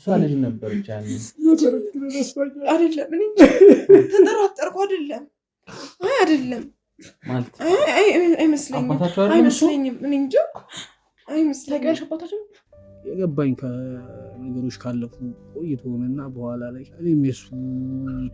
እሷ ልጅ ነበረች ያኔ አይደለም እኔ ተጠራጠርኩ አይደለም ማለት አይመስለኝም እኔ እንጃ አይመስለኝም የገባኝ ከነገሮች ካለፉ ቆይቶ ሆነና በኋላ ላይ እኔም የሱ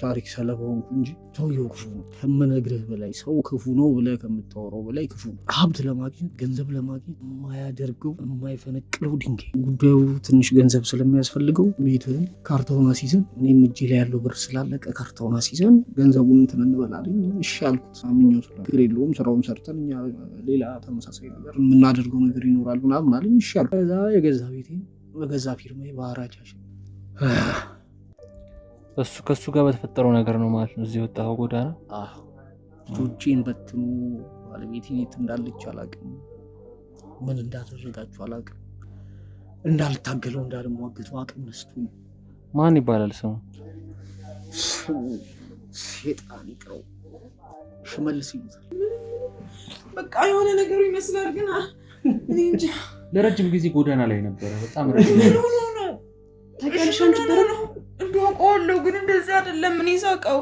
ታሪክ ሰለባ ሆንኩ እንጂ ሰውየው ክፉ ነው ከምነግርህ በላይ ሰው ክፉ ነው ብለህ ከምታወራው በላይ ክፉ ነው። ሀብት ለማግኘት ገንዘብ ለማግኘት የማያደርገው የማይፈነቅለው ድንጋይ። ጉዳዩ ትንሽ ገንዘብ ስለሚያስፈልገው ቤትህን ካርታውን አስይዘን እኔም እጄ ላይ ያለው ብር ስላለቀ ካርታውን አስይዘን ገንዘቡን እንትን እንበላለን። እሺ አልኩት። አምኜው ችግር የለውም ስራውን ሰርተን እኛ ሌላ ተመሳሳይ ነገር የምናደርገው ነገር ይኖራል ምናምን አለኝ። እሺ አልኩት። ከዛ የገዛ ቤቴ በገዛ ፊርማ በአራጫሽ ከሱ ጋር በተፈጠረው ነገር ነው ማለት ነው እዚህ ወጣው ጎዳና። ልጆቼን በትኑ ባለቤቴን የት እንዳለች አላውቅም፣ ምን እንዳደረጋችሁ አላውቅም። እንዳልታገለው እንዳልሟገቱ አቅም ነስቶኝ። ማን ይባላል ስሙ? ሴጣን ይቅረው ሽመልስ ይሉታል። በቃ የሆነ ነገሩ ይመስላል ግን እኔ እንጃ። ለረጅም ጊዜ ጎዳና ላይ ነበረ። በጣም ረጅም ነው ተቀልሻን ነበረ ነው እንደውቀዋለሁ ግን እንደዚህ አይደለም። ምን ይሳቀው?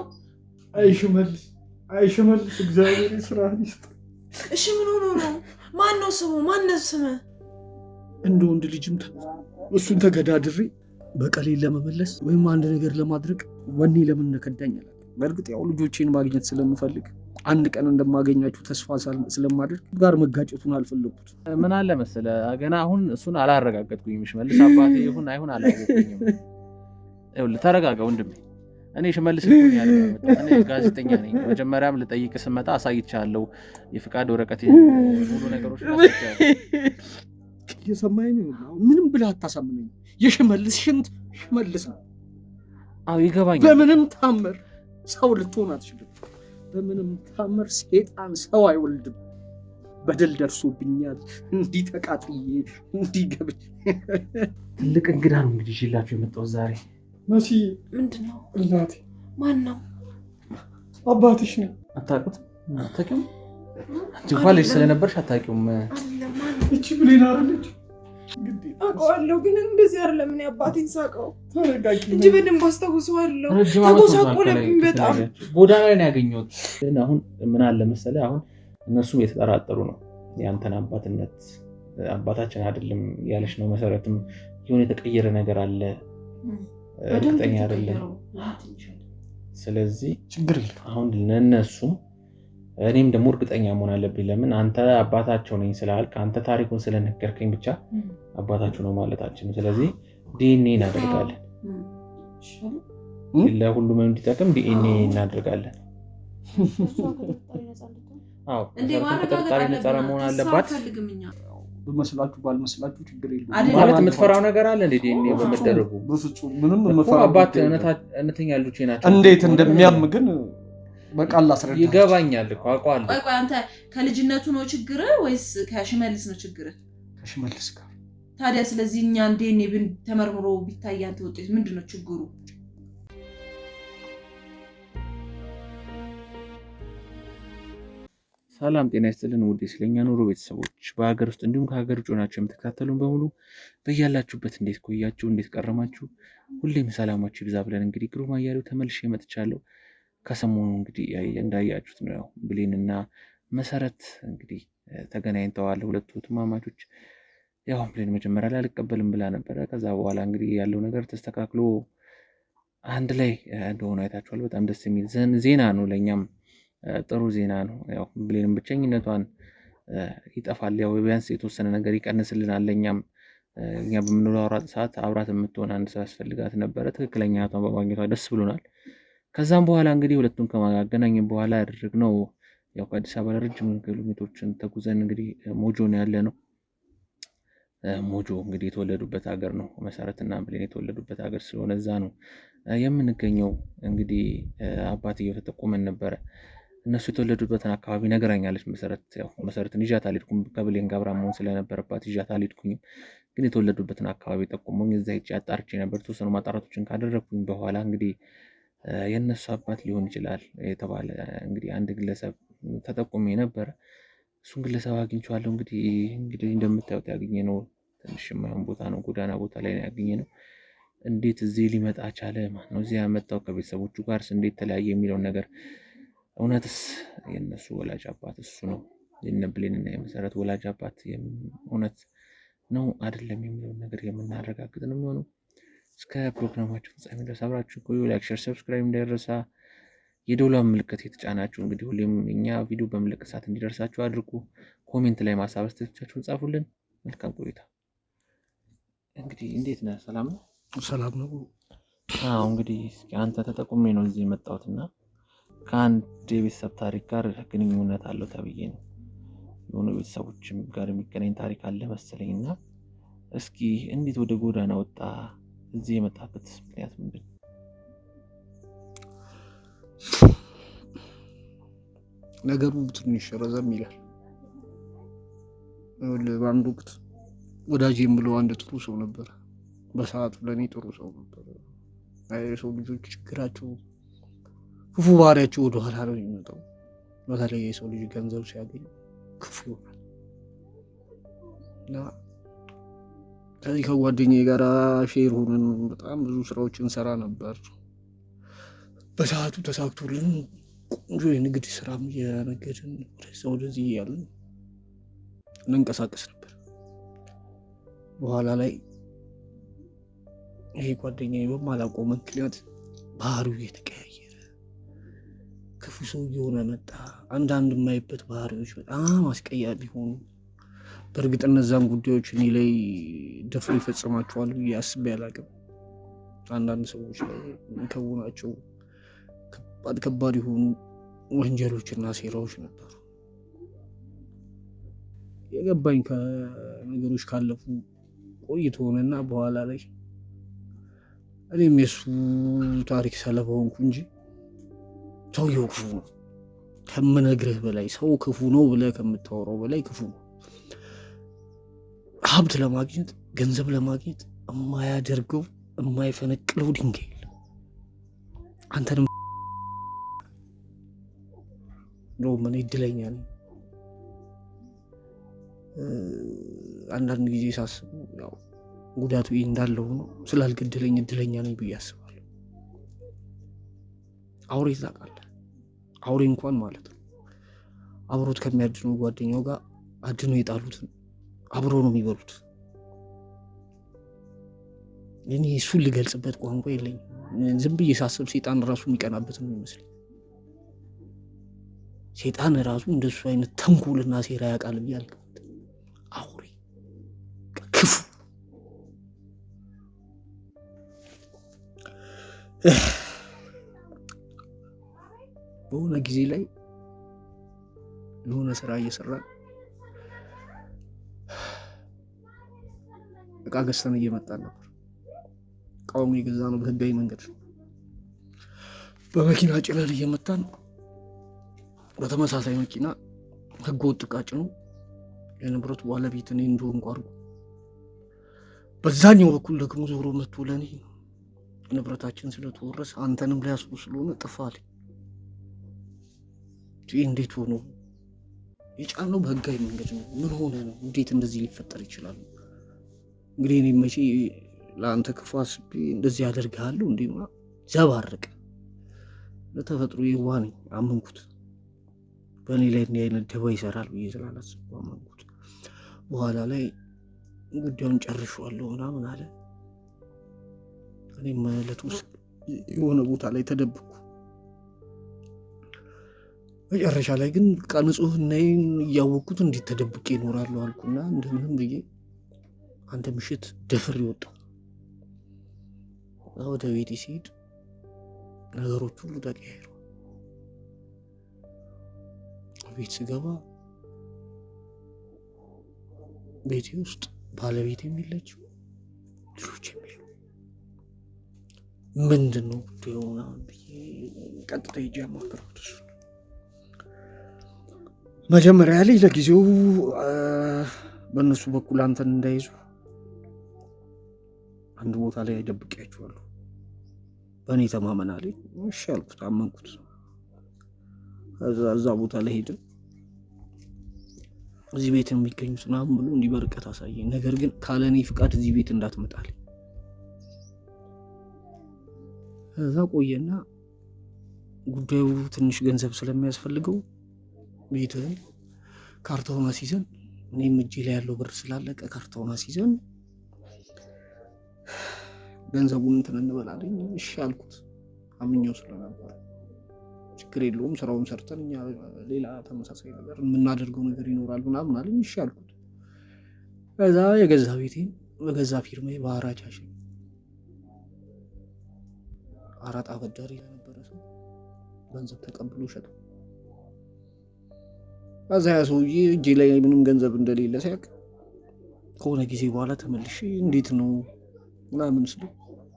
አይሽመልስ እግዚአብሔር ይስራህ ይስጥ። እሺ ምን ሆኖ ነው? ማን ነው ስሙ? ማን ነው ስሙ? እንደ ወንድ ልጅም እሱን ተገዳድሬ በቀሌን ለመመለስ ወይም አንድ ነገር ለማድረግ ወኔ ለምን ነከዳኛል። በእርግጥ ያው ልጆቼን ማግኘት ስለምፈልግ አንድ ቀን እንደማገኛችሁ ተስፋ ስለማደርግ ጋር መጋጨቱን አልፈለኩት። ምን አለ መሰለህ ገና አሁን እሱን አላረጋገጥኩኝም። ሽመልስ አባቴ ይሁን አይሁን አላወቅኩኝም። ይኸውልህ ተረጋጋ ወንድሜ። እኔ ሽመልስ ልኩኛል። እኔ ጋዜጠኛ ነኝ። መጀመሪያም ልጠይቅ ስመጣ አሳይቻለሁ። የፍቃድ ወረቀት ሙሉ ነገሮች አሳይቻለሁ። የሰማኸኝ ነው። ምንም ብለህ አታሳምነኝ። የሽመልስ ሽንት ሽመልስ ነው። አዎ ይገባኛል። በምንም ታምር ሰው ልትሆን አትችልም። በምንም ታምር ሴጣን ሰው አይወልድም። በደል ደርሶብኛል። እንዲህ ተቃጥዬ እንዲህ ገብቼ ትልቅ እንግዳ ነው እንግዲህ ይዤላችሁ የመጣሁት ዛሬ። መሲ ምንድነው? እናቴ። ማን ነው? አባትሽ ነው። አታውቁት? አታውቂውም? እንኳን ልጅ ስለነበርሽ አታውቂውም። እቺ ብሌን አይደለች? አውቀዋለሁ ግን እንደዚህ አይደለም። እኔ አባቴን ሳውቀው እንጂ በደንብ አስታውሰዋለሁ። ተጎሳቆለብኝ በጣም። ጎዳና ላይ ነው ያገኘሁት። ግን አሁን ምን አለ መሰለህ አሁን እነሱም የተጠራጠሩ ነው ያንተን አባትነት። አባታችን አይደለም ያለሽ ነው መሰረትም የሆነ የተቀየረ ነገር አለ። እርግጠኛ አይደለም። ስለዚህ ችግር የለም አሁን ለነሱም እኔም ደግሞ እርግጠኛ መሆን አለብኝ። ለምን አንተ አባታቸው ነኝ ስላልክ አንተ ታሪኩን ስለነገርከኝ ብቻ አባታቸው ነው ማለታችን። ስለዚህ ዲኤንኤ እናደርጋለን። ለሁሉም እንዲጠቅም ዲኤንኤ እናደርጋለን። አዎ ተጠርጣሪ ነፃ መሆን አለባት። በመስላችሁ ባልመስላችሁ ችግር የለም። ማለት የምትፈራው ነገር አለ እንዴ? ዲኤንኤ በመደረጉ በፍጹም ምንም የምፈራው አባት እውነተኛ ልጆቼ ናቸው። እንዴት እንደሚያም ግን በቃል አስረዳ። ይገባኛል እኮ አውቀዋለሁ። ቆይ አንተ ከልጅነቱ ነው ችግር ወይስ ከሽመልስ ነው ችግር? ከሽመልስ ጋር። ታዲያ ስለዚህ እኛ ዲኤንኤ ተመርምሮ ቢታይ አንተ ውጤት ምንድነው ችግሩ? ሰላም ጤና ይስጥልን ውድ ስለኛ ኑሮ ቤተሰቦች፣ በሀገር ውስጥ እንዲሁም ከሀገር ውጭ ሆናችሁ የምትከታተሉን በሙሉ በያላችሁበት እንዴት ቆያችሁ? እንዴት ቀረማችሁ? ሁሌም ሰላማችሁ ይብዛ ብለን እንግዲህ ግሩም አያሌው ተመልሼ መጥቻለሁ። ከሰሞኑ እንግዲህ እንዳያችሁት ነው ብሌንና መሰረት እንግዲህ ተገናኝተዋል። ሁለቱ ትማማቾች። ያው ብሌን መጀመሪያ ላይ አልቀበልም ብላ ነበረ። ከዛ በኋላ እንግዲህ ያለው ነገር ተስተካክሎ አንድ ላይ እንደሆነ አይታችኋል። በጣም ደስ የሚል ዜና ነው፣ ለኛም ጥሩ ዜና ነው። ያው ብሌንም ብቸኝነቷን ይጠፋል፣ ያው ቢያንስ የተወሰነ ነገር ይቀንስልናል። ለኛም እኛ በምንኖረው ሰዓት አብራት የምትሆን አንድ ሰው ያስፈልጋት ነበረ። ትክክለኛቷን በማግኘቷ ደስ ብሎናል። ከዛም በኋላ እንግዲህ ሁለቱን ከማገናኘን በኋላ ያደረግነው ያው ከአዲስ አበባ ለረጅም ኪሎሜትሮችን ተጉዘን እንግዲህ ሞጆ ነው ያለ ነው። ሞጆ እንግዲህ የተወለዱበት ሀገር ነው። መሰረትና ብሌን የተወለዱበት ሀገር ስለሆነ እዛ ነው የምንገኘው። እንግዲህ አባትየው ተጠቆመን ነበረ። እነሱ የተወለዱበትን አካባቢ ነገራኛለች መሰረት። ያው መሰረትን ይዣት አልሄድኩም፣ ከብሌን ጋር መሆን ስለነበረባት ይዣት አልሄድኩኝም። ግን የተወለዱበትን አካባቢ ጠቆሙኝ። እዛ ሄጄ አጣርቼ ነበር። የተወሰኑ ማጣራቶችን ካደረግኩኝ በኋላ እንግዲህ የነሱ አባት ሊሆን ይችላል የተባለ እንግዲህ አንድ ግለሰብ ተጠቆሜ ነበረ። እሱን ግለሰብ አግኝቼዋለሁ። እንግዲህ እንደምታዩት ያገኘነው ትንሽ የማይሆን ቦታ ነው፣ ጎዳና ቦታ ላይ ነው ያገኘነው። እንዴት እዚህ ሊመጣ ቻለ? ማን ነው እዚህ ያመጣው? ከቤተሰቦቹ ጋርስ እንዴት ተለያየ? የሚለውን ነገር እውነትስ የእነሱ ወላጅ አባት እሱ ነው? የእነ ብሌንና የመሰረት ወላጅ አባት እውነት ነው አይደለም የሚለውን ነገር የምናረጋግጥ ነው የሚሆነው። እስከ ፕሮግራማችን ፍጻሜ ድረስ አብራችሁ ቆዩ። ላይክ፣ ሼር፣ ሰብስክራይብ እንዳይረሳ። የደውሏን ምልክት የተጫናችሁ እንግዲህ ሁሌም እኛ ቪዲዮ በምልክት ሰዓት እንዲደርሳችሁ አድርጉ። ኮሜንት ላይ ማሳብ አስተያየቶቻችሁን ጻፉልን። መልካም ቆይታ። እንግዲህ እንዴት ነህ? ሰላም ነው? ሰላም ነው። አዎ እንግዲህ እስኪ አንተ ተጠቁሜ ነው እዚህ የመጣሁትና ከአንድ የቤተሰብ ታሪክ ጋር ግንኙነት አለው ተብዬ ነው። የሆኑ ቤተሰቦችም ጋር የሚገናኝ ታሪክ አለ መሰለኝ እና እስኪ እንዴት ወደ ጎዳና ወጣ? እዚህ የመጣበት ምክንያት ምንድን ነው? ነገሩ ትንሽ ረዘም ይላል። በአንድ ወቅት ወዳጅ የምለው አንድ ጥሩ ሰው ነበር። በሰዓቱ ለእኔ ጥሩ ሰው ነበር። የሰው ልጆች ችግራቸው፣ ክፉ ባህሪያቸው ወደኋላ ነው የሚመጣው። በተለይ የሰው ልጅ ገንዘብ ሲያገኝ ክፉ ይሆናል እና ከዚህ ከጓደኛዬ ጋር ሼር ሆነን በጣም ብዙ ስራዎችን እንሰራ ነበር። በሰዓቱ ተሳክቶልን ቆንጆ የንግድ ስራም እየነገድን ወደዛ ወደዚህ እያልን እንንቀሳቀስ ነበር። በኋላ ላይ ይሄ ጓደኛዬ በማላውቀው ምክንያት ባህሪው እየተቀያየረ ክፉ ሰው እየሆነ መጣ። አንዳንድ የማይበት ባህሪዎች በጣም አስቀያሚ ሆኑ። በእርግጥ እነዛን ጉዳዮች እኔ ላይ ደፍሮ ይፈጽማቸዋል ብዬ አስቤ አላውቅም። አንዳንድ ሰዎች ላይ የሚከውናቸው ከባድ የሆኑ ወንጀሎችና ሴራዎች ነበሩ። የገባኝ ከነገሮች ካለፉ ቆይቶ ሆነና በኋላ ላይ እኔም የሱ ታሪክ ሰለባ ሆንኩ እንጂ ሰውየው ክፉ ነው። ከምነግርህ በላይ ሰው ክፉ ነው ብለህ ከምታወራው በላይ ክፉ ነው። ሀብት ለማግኘት ገንዘብ ለማግኘት የማያደርገው የማይፈነቅለው ድንጋይ የለም። አንተንም እንደውም እኔ እድለኛ ነኝ። አንዳንድ ጊዜ ሳስቡ ያው ጉዳቱ እንዳለው ነው፣ ስላልገደለኝ እድለኛ ነኝ ብዬ አስባለሁ። አውሬ ታውቃለህ? አውሬ እንኳን ማለት ነው አብሮት ከሚያድነው ጓደኛው ጋር አድነው የጣሉትን አብሮ ነው የሚበሉት። እኔ እሱን ልገልጽበት ቋንቋ የለኝም። ዝም ብዬ ሳስብ ሴጣን ራሱ የሚቀናበት ነው የሚመስለኝ። ሴጣን ራሱ እንደሱ አይነት ተንኮልና ሴራ ያውቃል ብዬ አልገባም። አውሬ ክፉ። በሆነ ጊዜ ላይ የሆነ ስራ እየሰራን እቃ ገዝተን እየመጣን ነበር። እቃውም የገዛነው በህጋዊ መንገድ ነው። በመኪና ጭነን እየመጣን በተመሳሳይ መኪና ህገ ወጥ እቃ ጭኖ የንብረቱ ባለቤት እኔ እንደሆንኩ አድርጎ በዛኛው በኩል ደግሞ ዞሮ መጥቶ ለእኔ ንብረታችን ስለተወረሰ አንተንም ሊያስቡ ስለሆነ ጥፋ አለኝ። እንዴት ሆኖ የጫነው በህጋዊ መንገድ ነው። ምን ሆነ ነው? እንዴት እንደዚህ ሊፈጠር ይችላል? እንግዲህ እኔ መቼ ለአንተ ክፉ አስቤ እንደዚህ ያደርግሃለሁ እንዴ? ዘባርቅ ለተፈጥሮ የዋህ ነኝ፣ አመንኩት። በእኔ ላይ እንዲህ አይነት ደባ ይሰራል ብዬ ስላላሰብኩ አመንኩት። በኋላ ላይ ጉዳዩን ጨርሼዋለሁ ምናምን አለ። እኔም ለተወሰነ የሆነ ቦታ ላይ ተደብኩ። መጨረሻ ላይ ግን ንጹህናዬን እያወቅኩት እንዴት ተደብቄ እኖራለሁ አልኩና እንደምንም ብዬ አንድ ምሽት ደፍሬ ወጣሁ። ወደ ቤቴ ሲሄድ ነገሮች ሁሉ ተቀያየሩ። ቤት ስገባ ቤቴ ውስጥ ባለቤት የሚለችው ልጆች የሚሉ ምንድን ነው ጉዳዩ ምናምን ብዬ ቀጥታ ሄጄ አማከርኩት። እሱ መጀመሪያ ላይ ለጊዜው በእነሱ በኩል አንተን እንዳይዙ አንድ ቦታ ላይ ደብቄያቸዋለሁ፣ በእኔ ተማመን አለኝ። እሺ አልኩት፣ አመንኩት። እዛ ቦታ ላይ ሄድን። እዚህ ቤት የሚገኙት ምናምን ብሎ እንዲህ በርቀት አሳየኝ። ነገር ግን ካለ እኔ ፍቃድ እዚህ ቤት እንዳትመጣልኝ። እዛ ቆየና ጉዳዩ ትንሽ ገንዘብ ስለሚያስፈልገው ቤትህን ካርታውን አስይዘን እኔም እጄ ላይ ያለው ብር ስላለቀ ካርታውን አስይዘን ገንዘቡን እንትን እንበላለን። እሺ አልኩት። አምኜው ስለነበር ችግር የለውም ስራውን ሰርተን እኛ ሌላ ተመሳሳይ ነገር የምናደርገው ነገር ይኖራል ምናምን አለኝ። እሺ አልኩት። ከዛ የገዛ ቤቴን በገዛ ፊርማዬ በሐራጅ አሸኝ። አራጣ አበዳሪ ለነበረ ሰው ገንዘብ ተቀብሎ ሸጠው። ከዛ ያ ሰውዬ እጄ ላይ ምንም ገንዘብ እንደሌለ ሲያውቅ ከሆነ ጊዜ በኋላ ተመልሼ እንዴት ነው ምናምን ስለው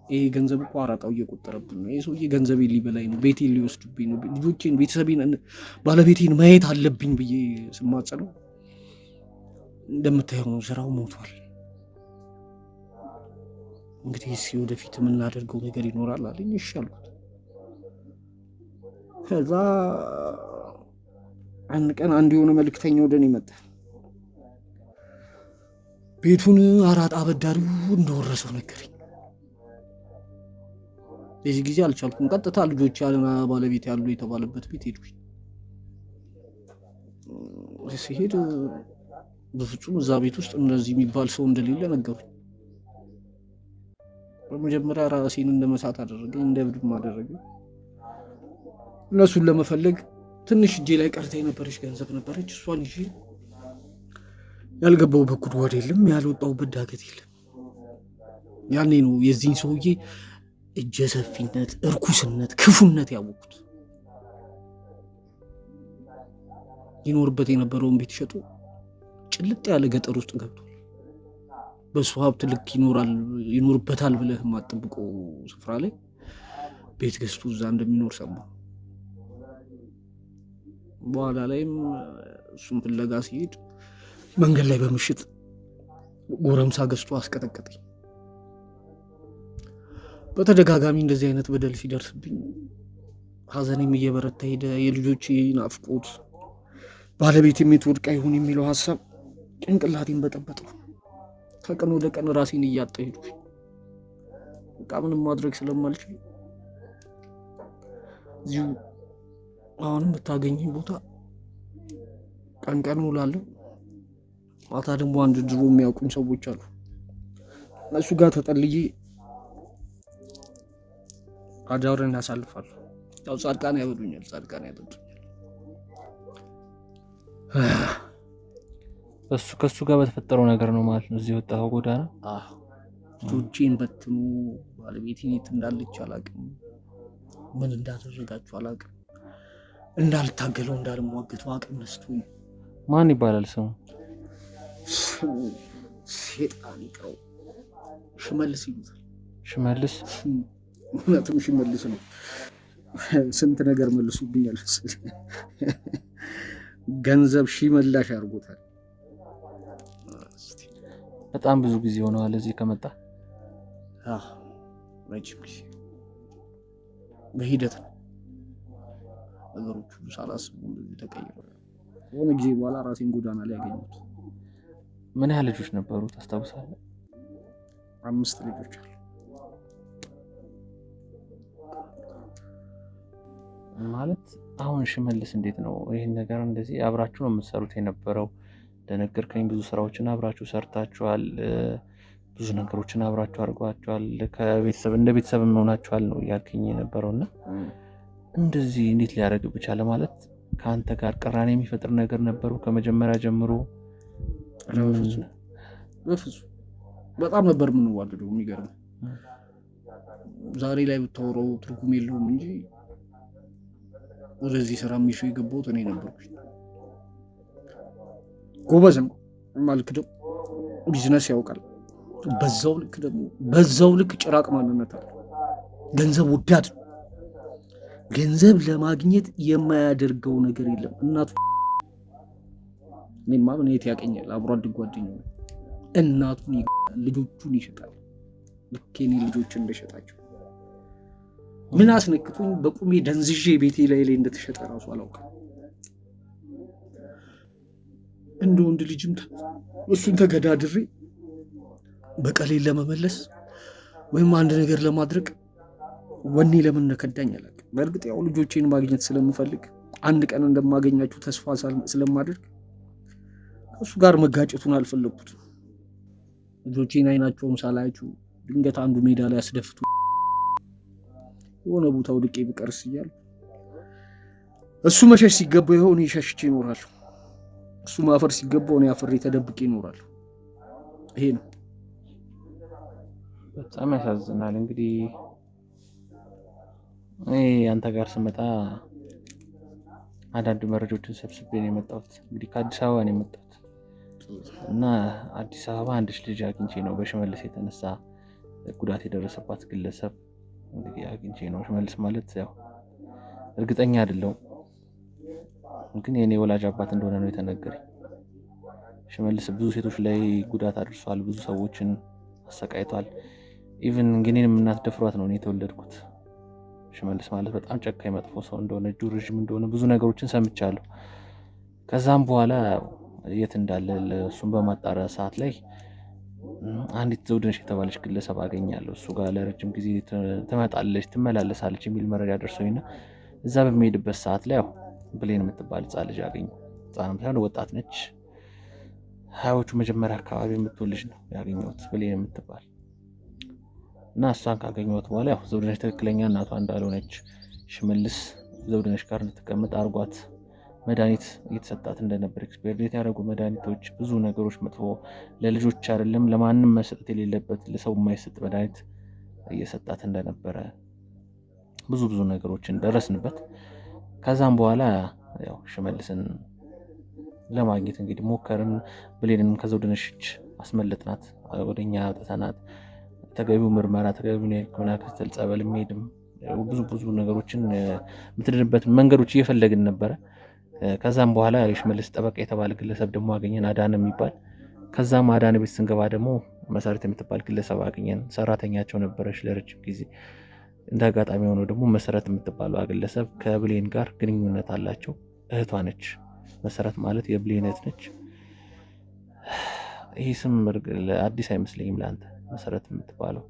ይሄ ገንዘብ እኮ አራጣው እየቆጠረብን ነው፣ ይሄ ሰውዬ ገንዘቤን ሊበላኝ ነው፣ ቤቴን ሊወስድብኝ ነው፣ ልጆቼን፣ ቤተሰቤን፣ ባለቤቴን ማየት አለብኝ ብዬ ስማጸነው እንደምታየው ነው ስራው ሞቷል። እንግዲህ እስኪ ወደፊት የምናደርገው ነገር ይኖራል አለኝ። እሺ አልኩት። ከዛ አንድ ቀን አንድ የሆነ መልእክተኛ ወደ እኔ መጣ። ቤቱን አራጣ አበዳሪው እንደወረሰው ነገረኝ። በዚህ ጊዜ አልቻልኩም። ቀጥታ ልጆች ያለና ባለቤት ያሉ የተባለበት ቤት ሄድኩኝ። ሲሄድ በፍጹም እዛ ቤት ውስጥ እንደዚህ የሚባል ሰው እንደሌለ ነገሩኝ። በመጀመሪያ ራሴን እንደመሳት አደረገኝ፣ እንደ እብድም አደረገኝ። እነሱን ለመፈለግ ትንሽ እጄ ላይ ቀርታ የነበረች ገንዘብ ነበረች። እሷን ይዤ ያልገባሁበት ጉድጓድ የለም፣ ያልወጣሁበት ዳገት የለም። ያኔ ነው የዚህን ሰውዬ እጀ ሰፊነት፣ እርኩስነት፣ ክፉነት ያወቁት። ይኖርበት የነበረውን ቤት ሸጦ ጭልጥ ያለ ገጠር ውስጥ ገብቷል። በሱ ሀብት ልክ ይኖርበታል ብለህ የማትጠብቀው ስፍራ ላይ ቤት ገዝቶ እዛ እንደሚኖር ሰማ። በኋላ ላይም እሱን ፍለጋ ሲሄድ መንገድ ላይ በምሽት ጎረምሳ ገዝቶ አስቀጠቀጠኝ። በተደጋጋሚ እንደዚህ አይነት በደል ሲደርስብኝ ሀዘኔም እየበረታ ሄደ። የልጆቼ ናፍቆት፣ ባለቤቴም የትወድቃ ይሁን የሚለው ሀሳብ ጭንቅላቴን በጠበጠው። ከቀን ወደ ቀን ራሴን እያጣሁ ሄድኩ። በቃ ምንም ማድረግ ስለማልችል እዚሁ አሁንም ብታገኘኝ ቦታ ቀን ቀን ውላለሁ። ማታ ደግሞ አንድ ድሮ የሚያውቁኝ ሰዎች አሉ። እነሱ ጋር ተጠልዬ አዳውረን ያሳልፋሉ። ያው ጻድቃን ያበሉኛል፣ ጻድቃን ያጠጡኛል። ከሱ ጋር በተፈጠረው ነገር ነው ማለት ነው እዚህ ወጣው ጎዳና። ልጆቼን በትኑ፣ ባለቤቴን የት እንዳለች አላውቅም፣ ምን እንዳደረጋችሁ አላውቅም። እንዳልታገለው እንዳልሟገተው አቅም ነስቶኝ። ማን ይባላል ስሙ? ሴጣን ይቅረው፣ ሽመልስ ይሉታል። ሽመልስ? እውነትም ሽመልስ ነው። ስንት ነገር መልሱብኛል። ገንዘብ ሺመላሽ አድርጎታል። በጣም ብዙ ጊዜ ሆነዋል እዚህ ከመጣ? ረጅም ጊዜ። በሂደት ነው ነገሮቹ ሳላስቡ እንደዚህ ተቀይረው ከሆነ ጊዜ በኋላ ራሴን ጎዳና ላይ ያገኘሁት። ምን ያህል ልጆች ነበሩ ታስታውሳለህ? 5 ልጆች አሉ። ማለት አሁን ሽመልስ እንዴት ነው ይሄን ነገር እንደዚህ አብራችሁ ነው የምትሰሩት የነበረው? እንደነገርከኝ ብዙ ስራዎችን አብራችሁ ሰርታችኋል፣ ብዙ ነገሮችን አብራችሁ አድርጓችኋል፣ ከቤተሰብ እንደ ቤተሰብ ሆናችኋል ነው ያልከኝ የነበረውና እንደዚህ እንዴት ሊያደርግ ቻለ? ማለት ከአንተ ጋር ቅራኔ የሚፈጥር ነገር ነበሩ ከመጀመሪያ ጀምሮ? በፍጹም በጣም ነበር የምንዋደደው። የሚገርም ዛሬ ላይ ብታወራው ትርጉም የለውም እንጂ ወደዚህ ስራ የሚሹ የገባሁት እኔ ነበርኩኝ። ጎበዝ ነው ማለት ደግሞ ቢዝነስ ያውቃል። በዛው ልክ ጭራቅ ማንነት አለ። ገንዘብ ወዳድ ነው። ገንዘብ ለማግኘት የማያደርገው ነገር የለም። እናቱ እኔማ ምን የት ያቀኛል? አብሮ አድግ ጓደኛው እናቱን ልጆቹን ይሸጣል። ልክ የኔ ልጆች እንደሸጣቸው ምን አስነክቶኝ በቁሜ ደንዝዤ ቤቴ ላይ እንደተሸጠ ራሱ አላውቅም። እንደ ወንድ ልጅም እሱን ተገዳድሬ በቀሌን ለመመለስ ወይም አንድ ነገር ለማድረግ ወኔ ለምን እንደከዳኝ አላውቅም። በእርግጥ ያው ልጆቼን ማግኘት ስለምፈልግ አንድ ቀን እንደማገኛችሁ ተስፋ ስለማደርግ ከእሱ ጋር መጋጨቱን አልፈለግኩትም። ልጆቼን አይናቸውን ሳላያችሁ ድንገት አንዱ ሜዳ ላይ አስደፍቱ የሆነ ቦታ ውድቄ ብቀርስ እያሉ እሱ መሸሽ ሲገባው ይኸው እኔ ሸሽቼ እኖራለሁ። እሱ ማፈር ሲገባው እኔ አፍሬ ተደብቄ እኖራለሁ። ይሄ ነው። በጣም ያሳዝናል። እንግዲህ እኔ አንተ ጋር ስመጣ አንዳንድ መረጃዎችን ሰብስቤ ነው የመጣሁት። እንግዲህ ከአዲስ አበባ ነው የመጣሁት እና አዲስ አበባ አንድ ልጅ አግኝቼ ነው በሽመልስ የተነሳ ጉዳት የደረሰባት ግለሰብ እንግዲህ አግኝቼ ነው። ሽመልስ ማለት ያው እርግጠኛ አይደለሁም፣ ግን የኔ ወላጅ አባት እንደሆነ ነው የተነገረኝ። ሽመልስ ብዙ ሴቶች ላይ ጉዳት አድርሷል፣ ብዙ ሰዎችን አሰቃይቷል። ኢቭን እኔንም እናት ደፍሯት ነው እኔ የተወለድኩት። ሽመልስ ማለት በጣም ጨካኝ መጥፎ ሰው እንደሆነ፣ እጁ ረዥም እንደሆነ ብዙ ነገሮችን ሰምቻለሁ። ከዛም በኋላ የት እንዳለ እሱን በማጣሪያ ሰዓት ላይ አንዲት ዘውድነሽ የተባለች ግለሰብ አገኛለሁ። እሱ ጋር ለረጅም ጊዜ ትመላለሳለች የሚል መረጃ ደርሶኝና እዛ በሚሄድበት ሰዓት ላይ ያው ብሌን የምትባል ህፃን ልጅ አገኘሁ። ህፃንም ሳይሆን ወጣት ነች፣ ሀያዎቹ መጀመሪያ አካባቢ የምትሆን ልጅ ነው ያገኘሁት፣ ብሌን የምትባል እና እሷን ካገኘሁት በኋላ ያው ዘውድነሽ ትክክለኛ እናቷ እንዳልሆነች ሽመልስ ዘውድነሽ ጋር እንድትቀመጥ አርጓት መድኃኒት እየተሰጣት እንደነበር፣ ኤክስፔሪሜንት ያደረጉ መድኃኒቶች፣ ብዙ ነገሮች መጥፎ ለልጆች አይደለም ለማንም መሰጠት የሌለበት ለሰው የማይሰጥ መድኃኒት እየሰጣት እንደነበረ ብዙ ነገሮችን ደረስንበት። ከዛም በኋላ ያው ሽመልስን ለማግኘት እንግዲህ ሞከርን። ብሌንን ከዘውድነሽ እጅ አስመለጥናት፣ ወደኛ አውጥተናት ተገቢው ምርመራ ተገቢውን የሕክምና ክትትል ጸበል የሚሄድም ብዙ ነገሮችን የምትድንበት መንገዶች እየፈለግን ነበረ። ከዛም በኋላ የሽመልስ ጠበቃ የተባለ ግለሰብ ደግሞ አገኘን፣ አዳነ የሚባል። ከዛም አዳነ ቤት ስንገባ ደግሞ መሰረት የምትባል ግለሰብ አገኘን። ሰራተኛቸው ነበረች ለረጅም ጊዜ። እንደ አጋጣሚ ሆኖ ደግሞ መሰረት የምትባለው ግለሰብ ከብሌን ጋር ግንኙነት አላቸው። እህቷ ነች። መሰረት ማለት የብሌን እህት ነች። ይህ ስም አዲስ አይመስለኝም ለአንተ። መሰረት የምትባለው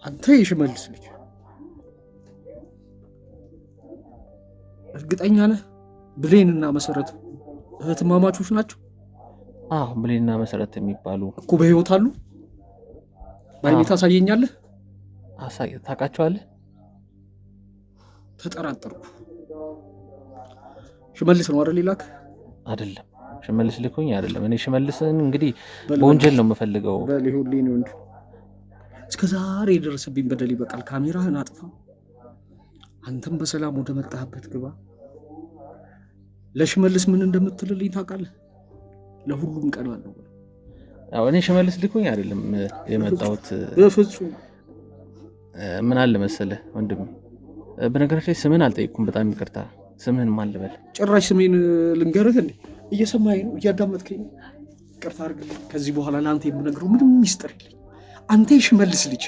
አንተ የሽመልስ ልጅ እርግጠኛ ነህ? ብሌንና መሰረት እህትማማቾች ናቸው? አዎ፣ ብሌንና መሰረት የሚባሉ እኮ በህይወት አሉ። በአይኔ ታሳየኛለህ? ታውቃቸዋለህ? ተጠራጠርኩ። ሽመልስ ነው አይደል? ላክ አይደለም፣ ሽመልስ ልኮኝ አይደለም። እኔ ሽመልስን እንግዲህ በወንጀል ነው የምፈልገው። በሊሁልኝ ነው እንዴ? እስከዛሬ የደረሰብኝ በደል ይበቃል። ካሜራህን አጥፋ። አንተም በሰላም ወደ መጣህበት ግባ። ለሽመልስ ምን እንደምትልልኝ ታውቃለህ? ለሁሉም ቀን አለው። አዎ፣ እኔ ሽመልስ ልኮኝ አይደለም የመጣሁት። በፍጹም ምን አለ መሰለህ ወንድም፣ በነገራችን ላይ ስምን አልጠይኩም። በጣም ይቅርታ። ስምህን ማን ልበል? ጭራሽ ስሜን ልንገርህ እንዴ? እየሰማኸኝ ነው? እያዳመጥከኝ ነው? ይቅርታ አድርግልኝ። ከዚህ በኋላ ለአንተ የምነግረው ምንም ሚስጥር የለኝ። አንተ የሽመልስ ልጅ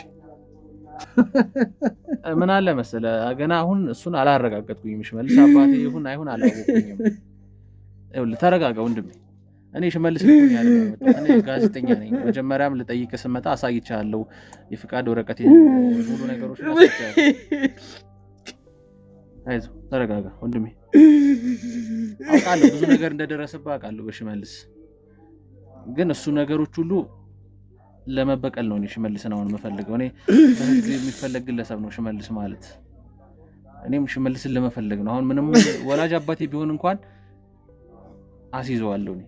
ምን አለ መሰለህ፣ ገና አሁን እሱን አላረጋገጥኩኝም። ሽመልስ አባቴ ይሁን አይሁን አላወቅኩኝም። ይኸውልህ ተረጋጋ ወንድሜ። እኔ ሽመልስ ልኩኝ አይደለም የመጣሁት። እኔ ጋዜጠኛ ነኝ። መጀመሪያም ልጠይቅህ ስመጣ አሳይቻለሁ። የፍቃድ ወረቀት ሙሉ ነገሮች አሳይቻለሁ። አይዞህ ተረጋጋ ወንድሜ። አውቃለሁ ብዙ ነገር እንደደረሰብህ አውቃለሁ በሽመልስ። ግን እሱ ነገሮች ሁሉ ለመበቀል ነው እኔ ሽመልስን አሁን የምፈልገው። እኔ በህግ የሚፈለግ ግለሰብ ነው ሽመልስ ማለት። እኔም ሽመልስን ለመፈለግ ነው። አሁን ምንም ወላጅ አባቴ ቢሆን እንኳን አስይዘዋለሁ። እኔ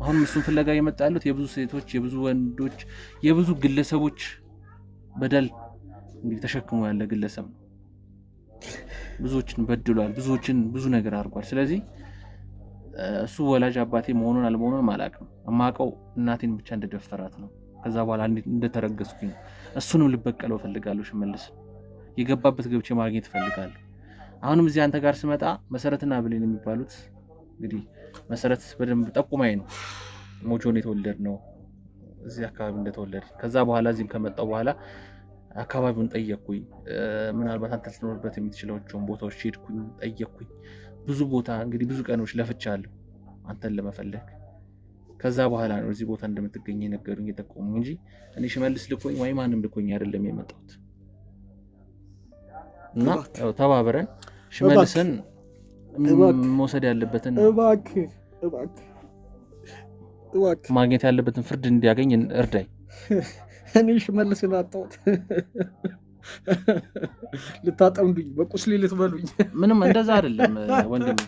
አሁን እሱን ፍለጋ የመጣ ያሉት የብዙ ሴቶች፣ የብዙ ወንዶች፣ የብዙ ግለሰቦች በደል እንግዲህ ተሸክሞ ያለ ግለሰብ ነው። ብዙዎችን በድሏል፣ ብዙ ነገር አድርጓል። ስለዚህ እሱ ወላጅ አባቴ መሆኑን አለመሆኑን አላውቅም። የማውቀው እናቴን ብቻ እንደደፈራት ነው። ከዛ በኋላ እንደተረገዝኩኝ ነው። እሱንም ልበቀለው እፈልጋለሁ። ሽመልስ የገባበት ገብቼ ማግኘት እፈልጋለሁ። አሁንም እዚህ አንተ ጋር ስመጣ መሰረትና ብሌን የሚባሉት እንግዲህ መሰረት በደንብ ጠቁማኝ ነው ሞጆን የተወለድ ነው እዚህ አካባቢ እንደተወለድ። ከዛ በኋላ እዚህም ከመጣው በኋላ አካባቢውን ጠየቅኩኝ። ምናልባት አንተ ልትኖርበት የምትችላቸውን ቦታዎች ሄድኩኝ፣ ጠየቅኩኝ። ብዙ ቦታ እንግዲህ ብዙ ቀኖች ለፍቻለሁ አንተን ለመፈለግ። ከዛ በኋላ ነው እዚህ ቦታ እንደምትገኝ የነገሩኝ የጠቆሙኝ እንጂ እኔ ሽመልስ ልኮኝ ወይ ማንም ልኮኝ አይደለም የመጣሁት። እና ያው ተባብረን ሽመልስን መውሰድ ያለበትን እባክህ ማግኘት ያለበትን ፍርድ እንዲያገኝ እርዳኝ። እኔ ሽመልስን አጣሁት። ልታጠምዱኝ፣ በቁስሌ ልትበሉኝ። ምንም እንደዛ አይደለም ወንድሜ።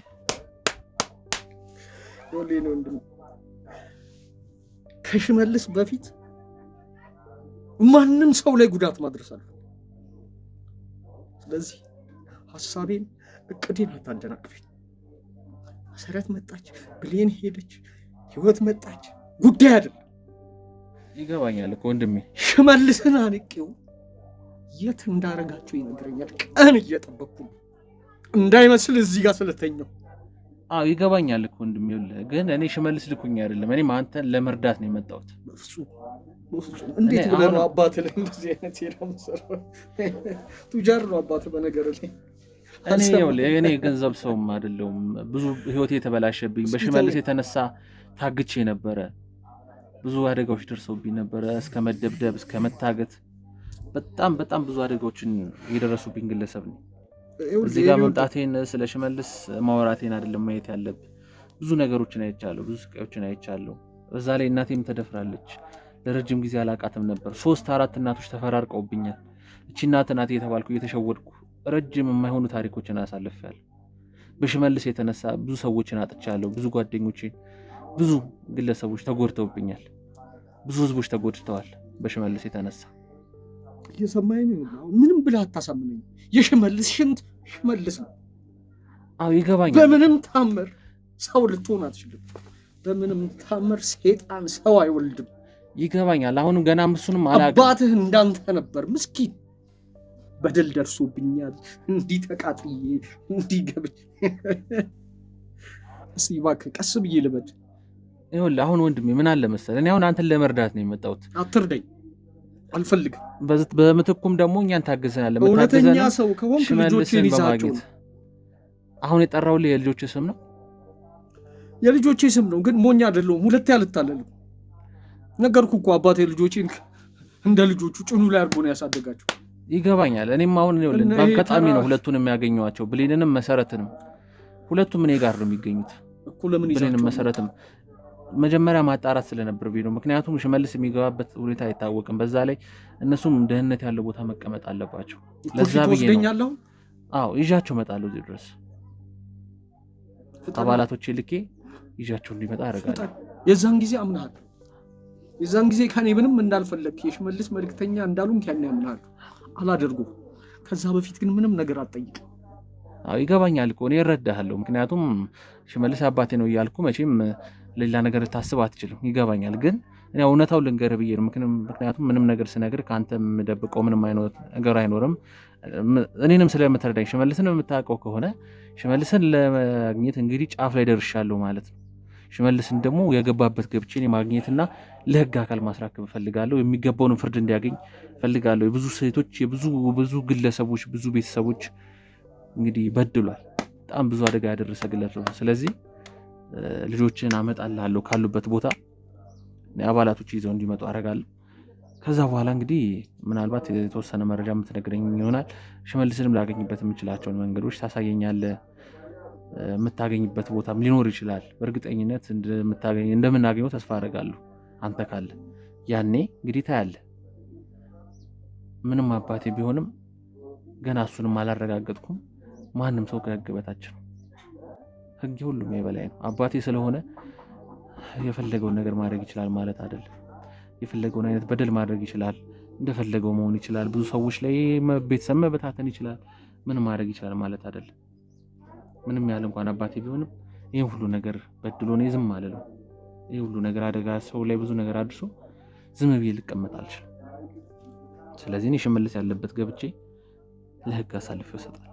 ከሽመልስ በፊት ማንም ሰው ላይ ጉዳት ማድረስ አለ። ስለዚህ ሀሳቤን እቅዴን አታደናቅፈኝ። መሰረት መጣች፣ ብሌን ሄደች፣ ህይወት መጣች፣ ጉዳይ አይደለም። ይገባኛል እኮ ወንድሜ። ሽመልስን አንቄው የት እንዳረጋቸው ይነግረኛል። ቀን እየጠበቅኩ እንዳይመስል እዚህ ጋር ስለተኛው። አዎ ይገባኛል እኮ ወንድሜ። ግን እኔ ሽመልስ ልኩኝ አይደለም፣ እኔም አንተን ለመርዳት ነው የመጣሁት። በፍጹም እንዴት ብለህ ነው አባትህ ላይ እንደዚህ አይነት ሄዳ መሰራ? ቱጃር ነው አባትህ በነገር ላይ። እኔ ገንዘብ ሰውም አይደለሁም። ብዙ ህይወቴ የተበላሸብኝ በሽመልስ የተነሳ ታግቼ ነበረ። ብዙ አደጋዎች ደርሰውብኝ ነበረ፣ እስከ መደብደብ፣ እስከ መታገት፣ በጣም ብዙ አደጋዎችን የደረሱብኝ ግለሰብ ነው። እዚህ ጋር መምጣቴን ስለ ሽመልስ ማውራቴን አይደለም ማየት ያለብህ። ብዙ ነገሮችን አይቻለሁ፣ ብዙ ስቃዮችን አይቻለሁ። በዛ ላይ እናቴም ተደፍራለች። ለረጅም ጊዜ አላቃትም ነበር። 3-4 እናቶች ተፈራርቀውብኛል። እቺ እናት የተባልኩ እየተሸወድኩ ረጅም የማይሆኑ ታሪኮችን አሳልፌያለሁ። በሽመልስ የተነሳ ብዙ ሰዎችን አጥቻለሁ። ብዙ ጓደኞቼን፣ ብዙ ግለሰቦች ተጎድተውብኛል። ብዙ ህዝቦች ተጎድተዋል በሽመልስ የተነሳ። እየሰማኸኝ ነው? ምንም ብለህ አታሳምነኝ። የሽመልስ ሽንት ሽመልስ ነው። አዎ ይገባኛል። በምንም ታምር ሰው ልትሆን አትችልም። በምንም ታምር ሴጣን ሰው አይወልድም። ይገባኛል። አሁንም ገና እሱንም አላውቅም። አባትህ እንዳንተ ነበር ምስኪን። በደል ደርሶብኛል። እንዲህ ተቃጥዬ እንዲህ ገብቼ። እስቲ እባክህ ቀስ ብዬ ልበድ። ይኸውልህ አሁን ወንድሜ ምን አለ መሰለህ፣ እኔ አሁን አንተን ለመርዳት ነው የመጣሁት። አትርዳኝ፣ አልፈልግም። በምትኩም ደግሞ እኛን ታግዘናለህ። እውነተኛ ሰው ከሆንክ ልጆቼን ይዛቸው። አሁን የጠራሁልህ የልጆች ስም ነው። የልጆቼ ስም ነው፣ ግን ሞኝ አይደለሁም። ሁለቴ አልታለልም። ነገርኩህ እኮ አባቴ ልጆቼን እንደ ልጆቹ ጭኑ ላይ አድርጎ ነው ያሳደጋቸው። ይገባኛል። እኔም አሁን በአጋጣሚ ነው ሁለቱን የሚያገኘዋቸው፣ ብሌንንም መሰረትንም። ሁለቱም እኔ ጋር ነው የሚገኙት። ብሌንም መሰረትም መጀመሪያ ማጣራት ስለነበረብኝ ነው። ምክንያቱም ሽመልስ የሚገባበት ሁኔታ አይታወቅም። በዛ ላይ እነሱም ደህንነት ያለው ቦታ መቀመጥ አለባቸው። ለዛ ብዬ ነው። አዎ ይዣቸው እመጣለሁ። እዚህ ድረስ አባላቶቼ ልኬ ይዣቸው እንዲመጣ አደርጋለሁ። የዛን ጊዜ አምናለሁ። የዛን ጊዜ ከኔ ምንም እንዳልፈለግ የሽመልስ መልክተኛ እንዳሉን ከኔ አምናለሁ። አላደርጉም። ከዛ በፊት ግን ምንም ነገር አትጠይቅም። አዎ ይገባኛል እኮ እኔ እረዳሃለሁ። ምክንያቱም ሽመልስ አባቴ ነው እያልኩ መቼም ሌላ ነገር ታስብ አትችልም። ይገባኛል። ግን እኔ እውነታው ልንገርህ ብዬ ነው። ምክንያቱም ምንም ነገር ስነግር ከአንተ የምደብቀው ምንም ነገር አይኖርም። እኔንም ስለምትረዳኝ ሽመልስን የምታውቀው ከሆነ ሽመልስን ለማግኘት እንግዲህ ጫፍ ላይ ደርሻለሁ ማለት ነው። ሽመልስን ደግሞ የገባበት ገብቼ ማግኘትና ለህግ አካል ማስራከብ እፈልጋለሁ። የሚገባውን ፍርድ እንዲያገኝ እፈልጋለሁ። የብዙ ሴቶች፣ ብዙ ግለሰቦች፣ ብዙ ቤተሰቦች እንግዲህ በድሏል። በጣም ብዙ አደጋ ያደረሰ ግለሰብ። ስለዚህ ልጆችን አመጣልሃለሁ ካሉበት ቦታ አባላቶች ይዘው እንዲመጡ አደርጋለሁ። ከዛ በኋላ እንግዲህ ምናልባት የተወሰነ መረጃ የምትነግረኝ ይሆናል። ሽመልስንም ላገኝበት የምችላቸውን መንገዶች ታሳየኛለህ። የምታገኝበት ቦታም ሊኖር ይችላል። በእርግጠኝነት እንደምናገኘው ተስፋ አደርጋለሁ። አንተ ካለ ያኔ እንግዲህ ታያለህ። ምንም አባቴ ቢሆንም ገና እሱንም አላረጋገጥኩም። ማንም ሰው ከህግ በታች ነው። ህግ ሁሉም የበላይ ነው። አባቴ ስለሆነ የፈለገውን ነገር ማድረግ ይችላል ማለት አይደለም። የፈለገውን አይነት በደል ማድረግ ይችላል። እንደፈለገው መሆን ይችላል። ብዙ ሰዎች ላይ ቤተሰብ መበታተን ይችላል። ምንም ማድረግ ይችላል ማለት አይደለም። ምንም ያህል እንኳን አባቴ ቢሆንም ይሄን ሁሉ ነገር በድሎ ነው ዝም አልለው። ይሄ ሁሉ ነገር አደጋ ሰው ላይ ብዙ ነገር አድርሶ ዝም ብዬ ልቀመጥ አልችልም። ስለዚህ እኔ ሽመልስ ያለበት ገብቼ ለህግ አሳልፌው እሰጣለሁ።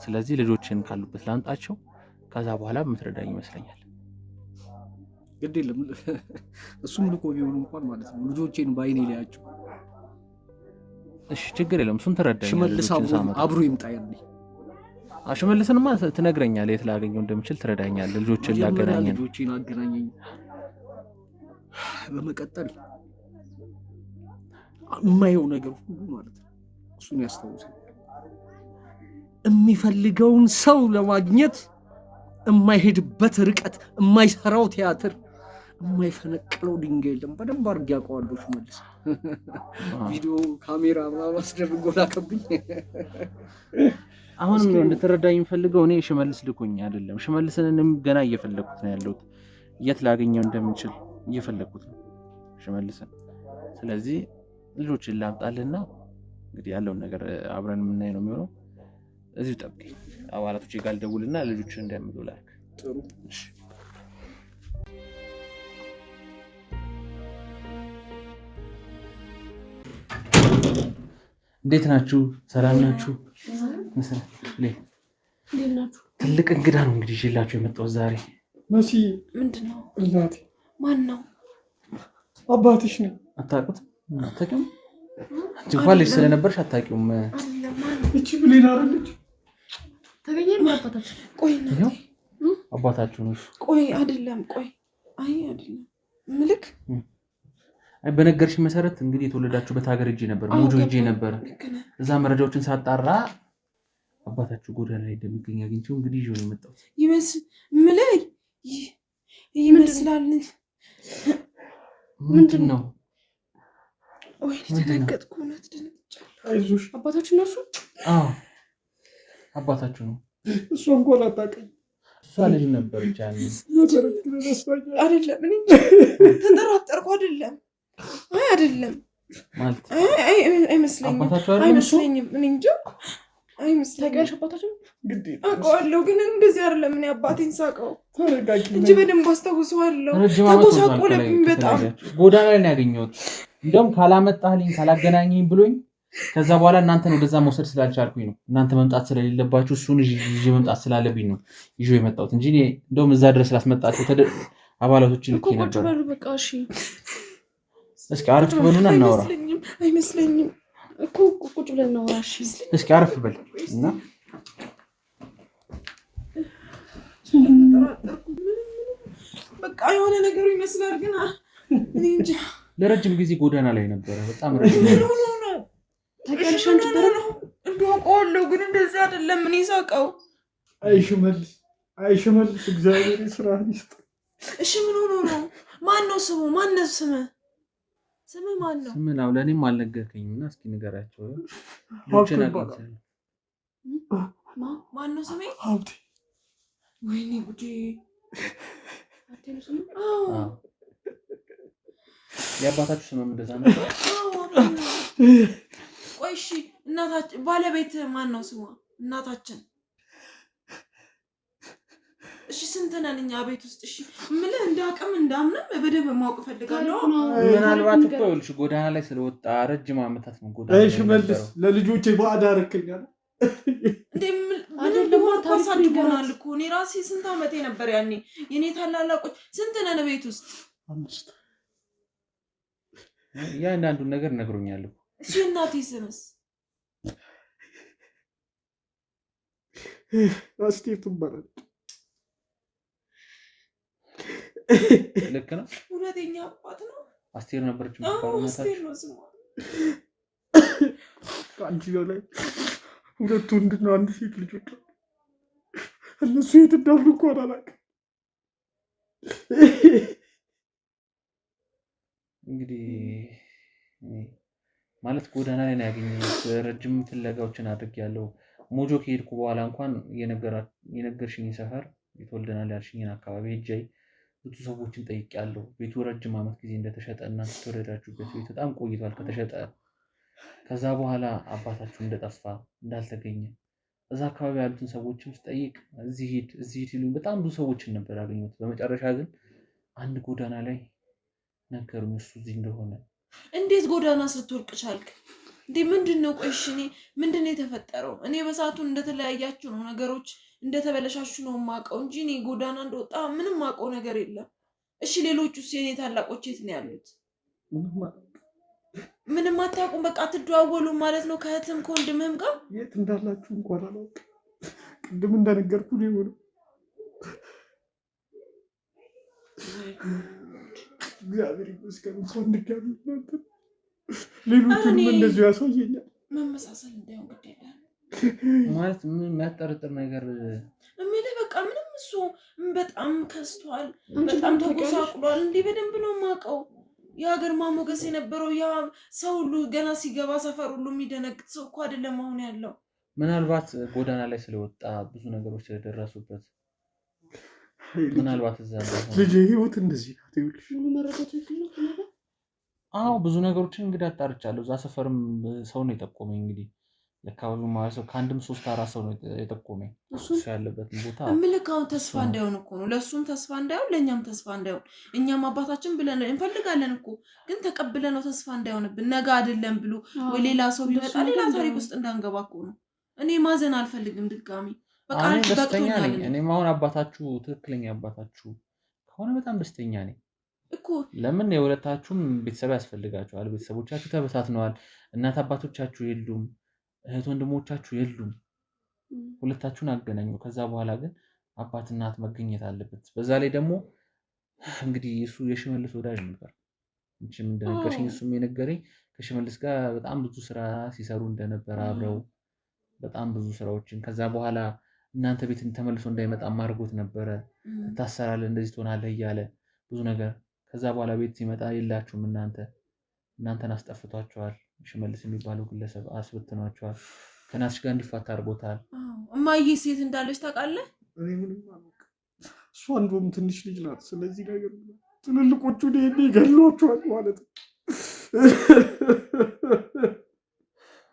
ስለዚህ ልጆችን ካሉበት ላምጣቸው። ከዛ በኋላ የምትረዳኝ ይመስለኛል። ግድ የለም እሱም ልኮ ቢሆን እንኳን ማለት ነው ልጆቼን በአይኔ ላያቸው። እሺ ችግር የለም። እሱን ትረዳኛለህ። ሽመልስ አብሮ ይምጣ ያኔ ሽመልስንማ ትነግረኛለህ። የት ላገኘው እንደምችል ትረዳኛለህ። ልጆችን ልጆችን አገናኘኝ። በመቀጠል የማየው ነገር ሁሉ ማለት ነው እሱን ያስታውሳል። የሚፈልገውን ሰው ለማግኘት የማይሄድበት ርቀት፣ የማይሰራው ቲያትር፣ የማይፈነቅለው ድንጋይ የለም። በደንብ አድርጌ አውቀዋለሁ ሽመልስ። ቪዲዮ ካሜራ ምናምን አስደርጎ ላከብኝ። አሁንም ነው እንድትረዳኝ የምፈልገው እኔ ሽመልስ ልኮኝ አይደለም። ሽመልስንም ገና እየፈለኩት ነው ያለሁት። የት ላገኘው እንደምችል እየፈለኩት ነው ሽመልስን። ስለዚህ ልጆችን ላምጣልና እንግዲህ ያለውን ነገር አብረን የምናይ ነው የሚሆነው። እዚሁ ጠብቀኝ። አባላቶች ጋር ልደውልና ልጆችን እንዲያምጡ ላክ። ጥሩ። እንዴት ናችሁ? ሰላም ናችሁ? ትልቅ እንግዳ ነው እንግዲህ ይዤላችሁ የመጣሁት ዛሬ። መሲ ምንድን ነው? እናቴ። ማን ነው? አባትሽ ነው። አታውቁትም? አታውቂውም? አንቺ እንኳን ልጅ ስለነበርሽ አታውቂውም። እቺ ብሌን አይደለች? ተገኘን አባታችን። ቆይ ነው አባታችሁ ነው? ቆይ አይደለም። ቆይ አይ አይደለም። ምልክ አይ በነገርሽ መሰረት እንግዲህ የተወለዳችሁበት ሀገር ሂጄ ነበር፣ ሞጆ ሂጄ ነበር። እዛ መረጃዎችን ሳጣራ አባታችሁ ጎዳና ላይ እንደሚገኝ አግኝቼው እንግዲህ ይዤው ነው የመጣሁት። ይመስላል። ምንድን ነው? ወይ ደነገጥኩ። እውነት ደነግጫለሁ። አይዞሽ። አባታችሁ ነው እሱ? አዎ አባታችሁ ነው። እሷ እንኳን አታውቅም። እሷ ልጅ ነበረች ያኔ። አይደለም እኔ ተጠራጠርኩ። አይደለም አይ አይደለም ማለት አይመስለኝም። አይመስለኝም። እኔ እንጃ አይመስለኝም። አባታችሁ አውቀዋለሁ ግን እንደዚህ አይደለም። እኔ አባቴን ሳውቀው እንጂ በደንብ አስታውሰዋለሁ። ተጎሳቆለብኝ በጣም። ጎዳና ላይ ነው ያገኘሁት። እንደውም ካላመጣልኝ ካላገናኘኝ ብሎኝ ከዛ በኋላ እናንተን ወደዛ መውሰድ ስላልቻልኩኝ ነው። እናንተ መምጣት ስለሌለባችሁ እሱን ይዤ መምጣት ስላለብኝ ነው ይዤ የመጣሁት እንጂ እንደውም እዛ ድረስ ስላስመጣችሁ አባላቶችን ልኬ ነበር። በቃ እሺ እስኪ አረፍ በሉና እናውራ። አይመስለኝም እኮ ቁጭ ብለን እናውራ። እሺ እስኪ አረፍ በል እና በቃ የሆነ ነገሩ ይመስላል ግን እኔ እንጃ። ለረጅም ጊዜ ጎዳና ላይ ነበረ። በጣም ረጅም ተቀልሻን እንደውቀዋለሁ ግን እንደዚህ አይደለም። እኔ ሳውቀው አይሽመልስ እግዚአብሔር ስራህን ይስጥ። እሺ ምን ሆኖ ነው? ማን ነው ስሙ? ማን ነው ስምህ? ስምህ ማን ነው? ስምህ ነው ለእኔም አልነገርከኝም እና እስኪ ንገራቸው። ማን ነው ስሜ? ሀብቴ። ወይኔ ጉዴ። የአባታችሁ ስምም እንደዛ ነው? ቆይ እሺ እናታችን ባለቤት ማን ነው ስሟ? እናታችን እሺ ስንት ነን እኛ ቤት ውስጥ? እሺ ምልህ እንደ አቅም እንዳምንም በደንብ ማወቅ ፈልጋለሁ። ምናልባት እኮ ይኸውልሽ ጎዳና ላይ ስለወጣ ረጅም ዓመታት ነው ጎዳና ላይ። እሺ መልስ ለልጆቼ ባዕድ አደረከኛል እንዴ? ምን እንደሆነ ታሳድጎናል እኮ። እኔ ራሴ ስንት ዓመቴ ነበር ያኔ። የኔ ታላላቆች ስንት ነን ቤት ውስጥ? 5 እያንዳንዱን ነገር ነግሮኛል እኮ። እሺ እናቴ ስምስ? አስቴር ትባላለች። ልክ ነው። እውነተኛ አባት ነው። አስቴር ነበረች። አስቴር ነው ስሟ። ከአንቺ በላይ 2 ወንድና 1 ሴት ልጆች እነሱ የት እንዳሉ እንኳን አላውቅም። እንግዲህ ማለት ጎዳና ላይ ነው ያገኘሁት። ረጅም ፍለጋዎችን አድርጌያለሁ። ሞጆ ከሄድኩ በኋላ እንኳን የነገርሽኝ ሰፈር የተወልደናል ያልሽኝን አካባቢ ሄጄ ብዙ ሰዎችን ጠይቄያለሁ። ቤቱ ረጅም ዓመት ጊዜ እንደተሸጠ እና ተወለዳችሁበት ቤት በጣም ቆይቷል ከተሸጠ። ከዛ በኋላ አባታችሁ እንደጠፋ እንዳልተገኘ እዛ አካባቢ ያሉትን ሰዎችም ስጠይቅ እዚህ ሂድ ሲሉኝ በጣም ብዙ ሰዎችን ነበር ያገኘሁት። በመጨረሻ ግን አንድ ጎዳና ላይ ነገሩኝ እሱ እዚህ እንደሆነ። እንዴት ጎዳና ስትወርቅ ቻልክ እንዴ? ምንድነው? ቆይሽ እኔ ምንድነው የተፈጠረው? እኔ በሰዓቱ እንደተለያያችሁ ነው ነገሮች እንደተበለሻሹ ነው የማውቀው እንጂ እኔ ጎዳና እንደወጣ ምንም የማውቀው ነገር የለም። እሺ ሌሎቹስ የኔ ታላቆች የት ነው ያሉት? ምንም አታውቁም? በቃ አትደዋወሉም ማለት ነው ከእህትም ከወንድምህም ጋር? የት እንዳላችሁ እንኳን አላውቅም። ቅድም እንደነገርኩ ነው የሆነው። እግዚአብሔር ይመስገን እንኳን ድጋሚ እናንተ ሌሎቹንም እንደዚሁ ያሳየኛል። መመሳሰል እንዳይሆን ግድ የለም። ማለት ምን የሚያጠርጥር ነገር እምልህ በቃ ምንም እሱ በጣም ከስቷል፣ በጣም ተጎሳቁሏል። እንዲህ በደንብ ነው የማውቀው። የሀገር ማሞገስ የነበረው ያ ሰው ሁሉ ገና ሲገባ ሰፈር ሁሉ የሚደነግጥ ሰው እኮ አይደለም አሁን ያለው። ምናልባት ጎዳና ላይ ስለወጣ ብዙ ነገሮች ስለደረሱበት ምናልባት እዛ ልጅ ህይወት እንደዚህ ናት። አዎ ብዙ ነገሮችን እንግዲህ አጣርቻለሁ። እዛ ሰፈርም ሰው ነው የጠቆመኝ። እንግዲህ ለአካባቢው ማህበረሰብ ከአንድም 3-4 ሰው ነው የጠቆመኝ እሱ ያለበትን ቦታ። እምልህ አሁን ተስፋ እንዳይሆን እኮ ነው፣ ለእሱም ተስፋ እንዳይሆን ለእኛም ተስፋ እንዳይሆን። እኛም አባታችን ብለን እንፈልጋለን እኮ ግን ተቀብለን ነው ተስፋ እንዳይሆንብን ነገ አይደለም ብሎ ወይ ሌላ ሰው ቢመጣ ሌላ ታሪክ ውስጥ እንዳንገባ እኮ ነው። እኔ ማዘን አልፈልግም ድጋሚ። በቃ ደስተኛ ነኝ። እኔም አሁን አባታችሁ ትክክለኛ አባታችሁ ከሆነ በጣም ደስተኛ ነኝ እኮ። ለምን የሁለታችሁም ቤተሰብ ያስፈልጋችኋል። ቤተሰቦቻችሁ ተበታትነዋል። እናት አባቶቻችሁ የሉም፣ እህት ወንድሞቻችሁ የሉም። ሁለታችሁን አገናኙ። ከዛ በኋላ ግን አባት እናት መገኘት አለበት። በዛ ላይ ደግሞ እንግዲህ እሱ የሽመልስ ወዳጅ ነበር። እንችም እንደነገርሽኝ እሱም የነገረኝ ከሽመልስ ጋር በጣም ብዙ ስራ ሲሰሩ እንደነበረ አብረው በጣም ብዙ ስራዎችን ከዛ በኋላ እናንተ ቤት ተመልሶ እንዳይመጣ ማርጎት ነበረ። ትታሰራለህ፣ እንደዚህ ትሆናለህ እያለ ብዙ ነገር። ከዛ በኋላ ቤት ሲመጣ የላችሁም እናንተን አስጠፍቷቸዋል። ሽመልስ የሚባለው ግለሰብ አስበትኗቸዋል። ከናትሽ ጋር እንዲፋታ አድርጎታል። እማዬ ሴት እንዳለች ታውቃለህ? እሷ እንደውም ትንሽ ልጅ ናት። ስለዚህ ነገር ትልልቆቹ ይገሏቸዋል ማለት ነው።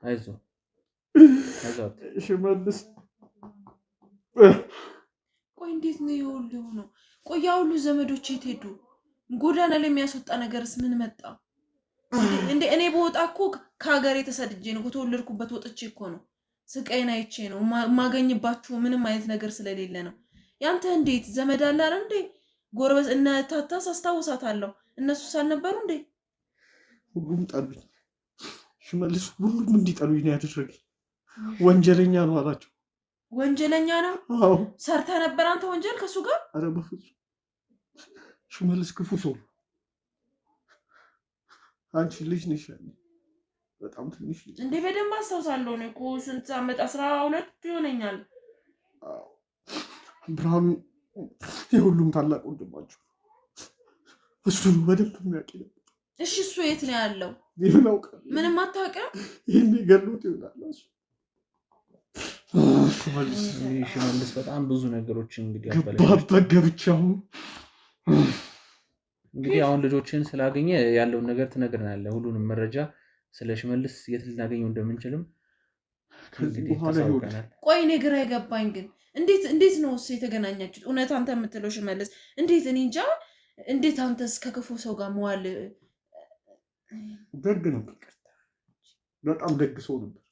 አይዞህ ሽመልስ ቆይ እንዴት ነው የሁሉ የሆነው? ቆይ ያ ሁሉ ዘመዶች የት ሄዱ? ጎዳና ላይ የሚያስወጣ ነገርስ ምን መጣ? እንዴ እኔ በወጣ እኮ ከሀገሬ ተሰድጄ ነው፣ ከተወለድኩበት ወጥቼ እኮ ነው። ስቃይን አይቼ ነው የማገኝባችሁ ምንም አይነት ነገር ስለሌለ ነው። ያንተ እንዴት ዘመድ አለ አይደል እንዴ? ጎረቤት እነ ታታስ አስታውሳታለሁ። እነሱስ አልነበሩ እንዴ? ሁሉም ጠሉኝ። ሽመልስ ሁሉም እንዲጠሉኝ ነው ያደረገኝ። ወንጀለኛ ነው አላቸው። ወንጀለኛ ነው? አዎ። ሰርተህ ነበር አንተ ወንጀል ከሱ ጋር? አረ በፍጹም። ሽመልስ ክፉ ሰው። አንቺ ልጅ ነሽ፣ በጣም ትንሽ ልጅ እንዴ። በደንብ አስታውሳለሁ። እኔ እኮ ስንት ዓመት 12 ይሆነኛል። ብርሃኑ የሁሉም ታላቅ ወንድማቸው እሱ በደንብ የሚያውቅ ነው። እሺ እሱ የት ነው ያለው? ምንም አታውቅም? ይሄን ገሎት ይሆናል እሱ። ሽመልስ በጣም ብዙ ነገሮች እንግዲህ ገብቻው እንግዲህ አሁን ልጆችን ስላገኘ ያለውን ነገር ትነግረናለህ። ሁሉንም መረጃ ስለ ሽመልስ የት ልናገኘው እንደምንችልም ታሳውቀናል። ቆይ እኔ ግራ የገባኝ ግን እንዴት ነው እሱ የተገናኛችሁት? እውነት አንተ የምትለው ሽመልስ እንዴት? እኔ እንጃ። እንዴት አንተስ ከክፉ ሰው ጋር መዋል? ደግ ነበር፣ በጣም ደግ ሰው ነበር።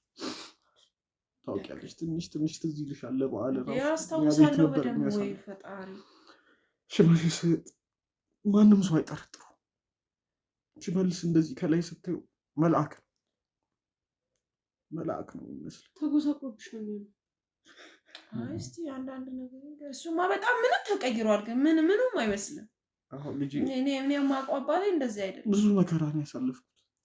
ታውቂያለሽ፣ ትንሽ ትዝ ይልሻል። ለበዓል ያስታውሳለሁ በደንብ። ወይ ፈጣሪ! ሽመልስ ማንም ሰው አይጠረጥሩ። ሽመልስ እንደዚህ ከላይ ስታዩ መልአክ ነው የሚመስለው። ተጎሳቆልሽ ነው የሚሆነው። እስቲ አንዳንድ ነገር እሱማ በጣም ምንም ተቀይሯል፣ ግን ምንም አይመስልም። አሁን ልጅ እኔ የማውቀው አባቴ እንደዚህ አይደለም። ብዙ መከራ ነው ያሳለፍኩት።